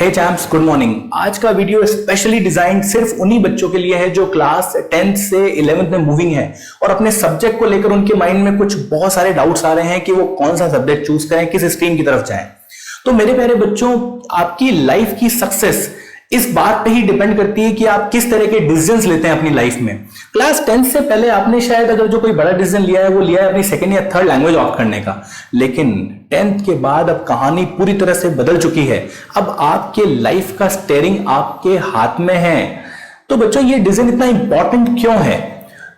हे champs, good morning. आज का video specially designed सिर्फ उन्हीं बच्चों के लिए है जो क्लास 10th से 11th में मूविंग है और अपने सब्जेक्ट को लेकर उनके माइंड में कुछ बहुत सारे डाउट्स आ रहे हैं कि वो कौन सा सब्जेक्ट चूज करें, किस स्ट्रीम की तरफ जाएं। तो मेरे प्यारे बच्चों, आपकी लाइफ की सक्सेस इस बात पे ही डिपेंड करती है कि आप किस तरह के डिसीजंस लेते हैं अपनी लाइफ में। क्लास 10th से पहले आपने शायद अगर जो कोई बड़ा डिसीजन लिया है वो लिया है अपनी सेकंड या थर्ड लैंग्वेज ऑप्ट करने का, लेकिन 10th के बाद अब कहानी पूरी तरह से बदल चुकी है। अब आपके लाइफ का स्टीयरिंग आपके हाथ में है। तो बच्चों, ये डिसीजन इतना इंपॉर्टेंट क्यों है?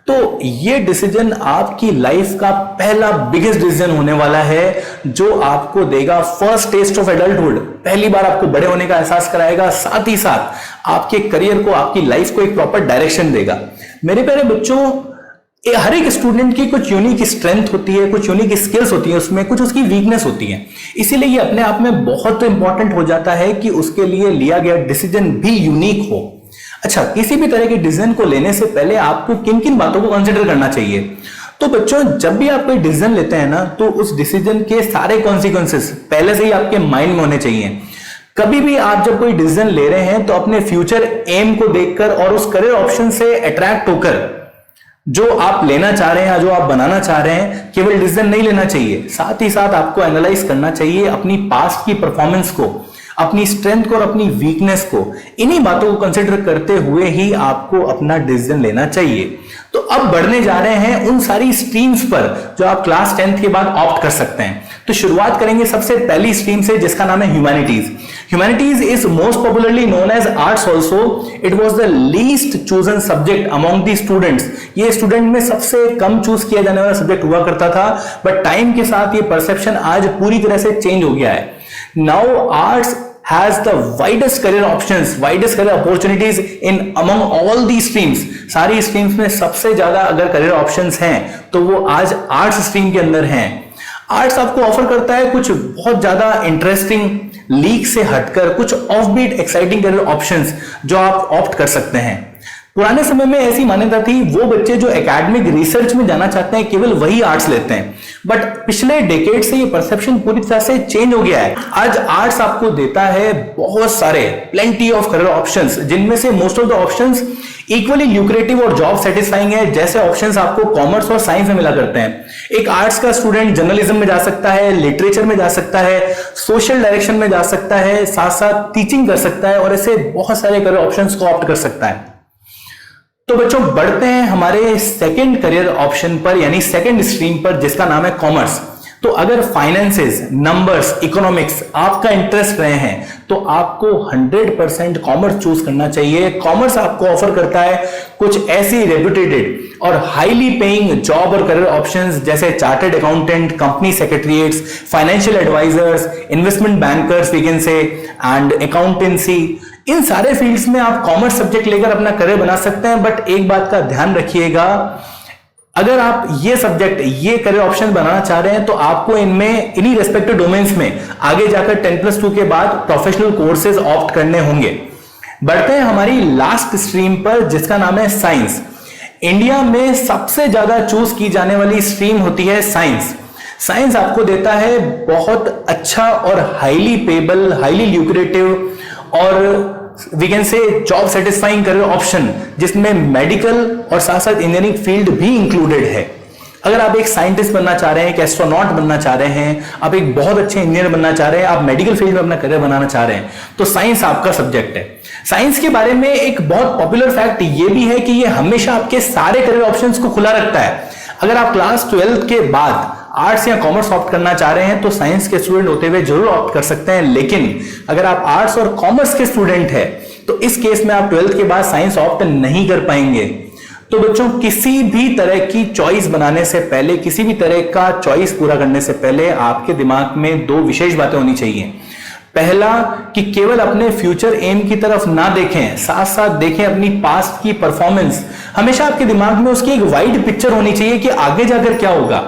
तो ये डिसीजन आपकी लाइफ का पहला बिगेस्ट डिसीजन होने वाला है जो आपको देगा फर्स्ट टेस्ट ऑफ एडल्टहुड। पहली बार आपको बड़े होने का एहसास कराएगा, साथ ही साथ आपके करियर को, आपकी लाइफ को एक प्रॉपर डायरेक्शन देगा। मेरे प्यारे बच्चों, हर एक स्टूडेंट की कुछ यूनिक स्ट्रेंथ होती है, कुछ यूनिक स्किल्स होती है, उसमें कुछ उसकी वीकनेस होती है। इसीलिए ये अपने आप में बहुत इंपॉर्टेंट हो जाता है कि उसके लिए लिया गया डिसीजन भी यूनिक हो। अच्छा, किसी भी तरह के डिसीजन को लेने से पहले आपको किन किन बातों को कंसिडर करना चाहिए? तो बच्चों, जब भी आप कोई डिसीजन लेते हैं ना, तो उस डिसीजन के सारे कॉन्सिक्वेंसेस पहले से ही आपके माइंड में होने चाहिए। कभी भी आप जब कोई डिसीजन ले रहे हैं तो अपने फ्यूचर एम को देखकर और उस करियर ऑप्शन से अट्रैक्ट होकर जो आप लेना चाह रहे हैं या जो आप बनाना चाह रहे हैं, केवल डिसीजन नहीं लेना चाहिए, साथ ही साथ आपको एनालाइज करना चाहिए अपनी पास्ट की परफॉर्मेंस को, अपनी स्ट्रेंथ को और अपनी वीकनेस को। इन्हीं बातों को कंसिडर करते हुए ही आपको अपना डिसीजन लेना चाहिए। तो अब बढ़ने जा रहे हैं उन सारी स्ट्रीम्स पर जो आप क्लास 10th के बाद ऑप्ट कर सकते हैं। तो शुरुआत करेंगे सबसे पहली स्ट्रीम से, जिसका नाम है humanities. Humanities is most popularly known as arts also. It was the least chosen subject among the students. ये स्टूडेंट में सबसे कम चूज किया जाने वाला सब्जेक्ट हुआ करता था, बट टाइम के साथ ये परसेप्शन आज पूरी तरह से चेंज हो गया है। Now arts has the widest career options, widest career opportunities in among all these streams। सारी स्ट्रीम्स में सबसे ज्यादा अगर करियर ऑप्शंस हैं तो वो आज आर्ट्स स्ट्रीम के अंदर हैं। आर्ट्स आपको ऑफर करता है कुछ बहुत ज्यादा इंटरेस्टिंग, लीक से हटकर कुछ ऑफबीट एक्साइटिंग करियर ऑप्शंस जो आप ऑप्ट कर सकते हैं। पुराने समय में ऐसी मान्यता थी, वो बच्चे जो एकेडमिक रिसर्च में जाना चाहते हैं केवल वही आर्ट्स लेते हैं, बट पिछले डेकेड से ये परसेप्शन पूरी तरह से चेंज हो गया है। आज आर्ट्स आपको देता है बहुत सारे प्लेंटी ऑफ करियर ऑप्शंस, जिनमें से most of the options equally lucrative और जॉब सेटिस्फाइंग है, जैसे ऑप्शंस आपको कॉमर्स और साइंस में मिला करते हैं। एक आर्ट्स का स्टूडेंट जर्नलिज्म में जा सकता है, लिटरेचर में जा सकता है, सोशल डायरेक्शन में जा सकता है, साथ साथ टीचिंग कर सकता है और ऐसे बहुत सारे करियर ऑप्शंस को ऑप्ट कर सकता है। तो बच्चों, बढ़ते हैं हमारे सेकंड करियर ऑप्शन पर, यानी सेकंड स्ट्रीम पर, जिसका नाम है कॉमर्स। तो अगर फाइनेंसेस, नंबर्स, इकोनॉमिक्स आपका इंटरेस्ट रहे हैं तो आपको 100% कॉमर्स चूज करना चाहिए। कॉमर्स आपको ऑफर करता है कुछ ऐसी रेप्यूटेटेड और हाईली पेइंग जॉब और करियर ऑप्शंस जैसे chartered accountant, company secretariats, financial advisors, investment bankers we can say, and accountancy. इन सारे फील्ड्स में आप कॉमर्स सब्जेक्ट लेकर अपना करियर बना सकते हैं। बट एक बात का ध्यान रखिएगा, अगर आप ये सब्जेक्ट, ये करियर ऑप्शन बनाना चाह रहे हैं तो आपको इनमें, इन्हीं रेस्पेक्टिव डोमेन्स में आगे जाकर 10+2 के बाद प्रोफेशनल कोर्सेज ऑप्ट करने होंगे। बढ़ते हैं हमारी लास्ट स्ट्रीम पर, जिसका नाम है साइंस। इंडिया में सबसे ज्यादा चूज की जाने वाली स्ट्रीम होती है साइंस। साइंस आपको देता है बहुत अच्छा और हाईली पेबल, हाईली ल्यूक्रेटिव और we can say job satisfying career option, जिसमें मेडिकल और साथ साथ इंजीनियरिंग फील्ड भी इंक्लूडेड है। अगर आप एक साइंटिस्ट बनना चाह रहे हैं, एक एस्ट्रोनॉट बनना चाह रहे हैं, आप एक बहुत अच्छे इंजीनियर बनना चाह रहे हैं, आप मेडिकल फील्ड में अपना करियर बनाना चाह रहे हैं, तो साइंस आपका सब्जेक्ट है। साइंस के बारे में एक बहुत पॉपुलर फैक्ट ये भी है कि ये हमेशा आपके सारे करियर ऑप्शंस को खुला रखता है। अगर आप क्लास 12 के बाद आर्ट्स या कॉमर्स ऑप्ट करना चाह रहे हैं तो साइंस के स्टूडेंट होते हुए जरूर ऑप्ट कर सकते हैं, लेकिन अगर आप आर्ट्स और कॉमर्स के स्टूडेंट हैं तो इस केस में आप 12th के बाद साइंस ऑप्ट नहीं कर पाएंगे। तो बच्चों, किसी भी तरह की चॉइस बनाने से पहले, किसी भी तरह का चॉइस पूरा करने से पहले आपके दिमाग में दो विशेष बातें होनी चाहिए। पहला, कि केवल अपने फ्यूचर एम की तरफ ना देखें, साथ साथ देखें अपनी पास्ट की परफॉर्मेंस। हमेशा आपके दिमाग में उसकी एक वाइड पिक्चर होनी चाहिए कि आगे जाकर क्या होगा।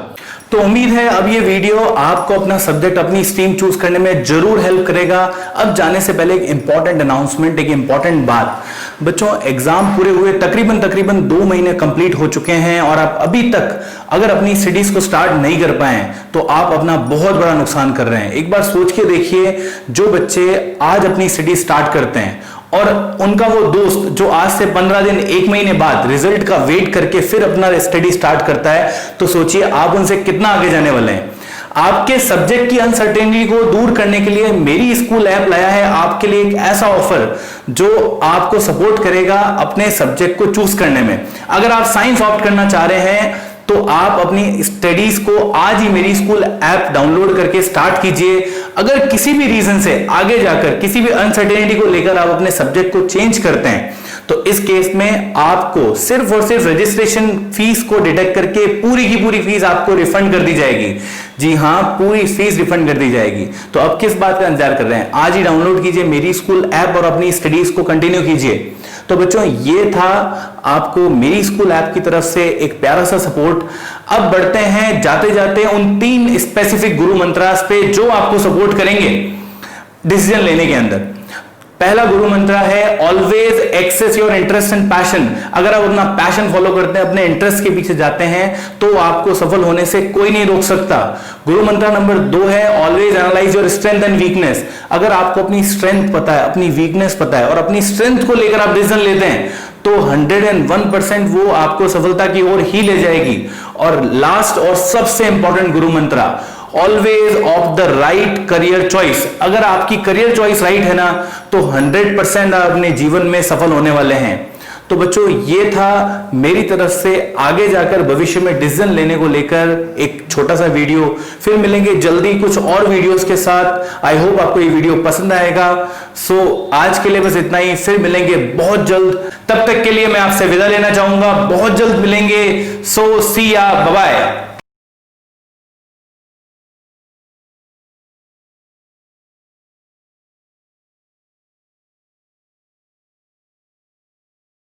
तो उम्मीद है अब ये वीडियो आपको अपना सब्जेक्ट, अपनी स्ट्रीम चूज करने में जरूर हेल्प करेगा। अब जाने से पहले एक इंपॉर्टेंट अनाउंसमेंट, एक इंपॉर्टेंट बात। बच्चों, एग्जाम पूरे हुए तकरीबन 2 महीने कंप्लीट हो चुके हैं और आप अभी तक अगर अपनी स्टडीज को स्टार्ट नहीं कर पाए तो आप अपना बहुत बड़ा नुकसान कर रहे हैं। एक बार सोच के देखिए, जो बच्चे आज अपनी स्टडी स्टार्ट करते हैं और उनका वो दोस्त जो आज से 15 दिन 1 महीने बाद रिजल्ट का वेट करके फिर अपना स्टडी स्टार्ट करता है, तो सोचिए आप उनसे कितना आगे जाने वाले हैं। आपके सब्जेक्ट की अनसर्टेनिटी को दूर करने के लिए मेरी स्कूल ऐप लाया है आपके लिए एक ऐसा ऑफर जो आपको सपोर्ट करेगा अपने सब्जेक्ट को चूज करने में। अगर आप साइंस ऑप्ट करना चाह रहे हैं तो आप अपनी स्टडीज को आज ही मेरी स्कूल ऐप डाउनलोड करके स्टार्ट कीजिए। अगर किसी भी रीजन से आगे जाकर किसी भी अनसर्टेनिटी को लेकर आप अपने सब्जेक्ट को चेंज करते हैं तो इस केस में आपको सिर्फ और सिर्फ रजिस्ट्रेशन फीस को डिडक्ट करके पूरी की पूरी फीस आपको रिफंड कर दी जाएगी। जी हां, पूरी फीस रिफंड कर दी जाएगी। तो अब किस बात का इंतजार कर रहे हैं? आज ही डाउनलोड कीजिए मेरी स्कूल ऐप और अपनी स्टडीज को कंटिन्यू कीजिए। तो बच्चों, ये था आपको मेरी स्कूल ऐप की तरफ से एक प्यारा सा सपोर्ट। अब बढ़ते हैं जाते जाते उन 3 स्पेसिफिक गुरु मंत्रास पे जो आपको सपोर्ट करेंगे डिसीजन लेने के अंदर। पहला गुरु मंत्र है always assess your interest and passion. अगर आप अपना पैशन फॉलो करते हैं, अपने इंटरेस्ट के पीछे जाते हैं, तो आपको सफल होने से कोई नहीं रोक सकता। गुरु मंत्र नंबर 2 है always analyse your strength and weakness. अगर आपको अपनी स्ट्रेंथ पता है, अपनी वीकनेस पता है और अपनी स्ट्रेंथ को लेकर आप डिसीजन लेते हैं तो 101% वो आपको सफलता की ओर ही ले जाएगी। और लास्ट और सबसे इंपॉर्टेंट गुरु मंत्र, always of the right career choice. अगर आपकी करियर चॉइस राइट है ना तो 100% आप अपने जीवन में सफल होने वाले हैं। तो बच्चों, ये था मेरी तरफ से आगे जाकर भविष्य में डिसीजन लेने को लेकर एक छोटा सा वीडियो। फिर मिलेंगे जल्दी कुछ और वीडियोस के साथ। आई होप आपको ये वीडियो पसंद आएगा। सो आज के लिए बस इतना ही, फिर मिलेंगे बहुत जल्द। तब तक के लिए मैं आपसे विदा लेना चाहूंगा, बहुत जल्द मिलेंगे। सो सी या, बाय बाय।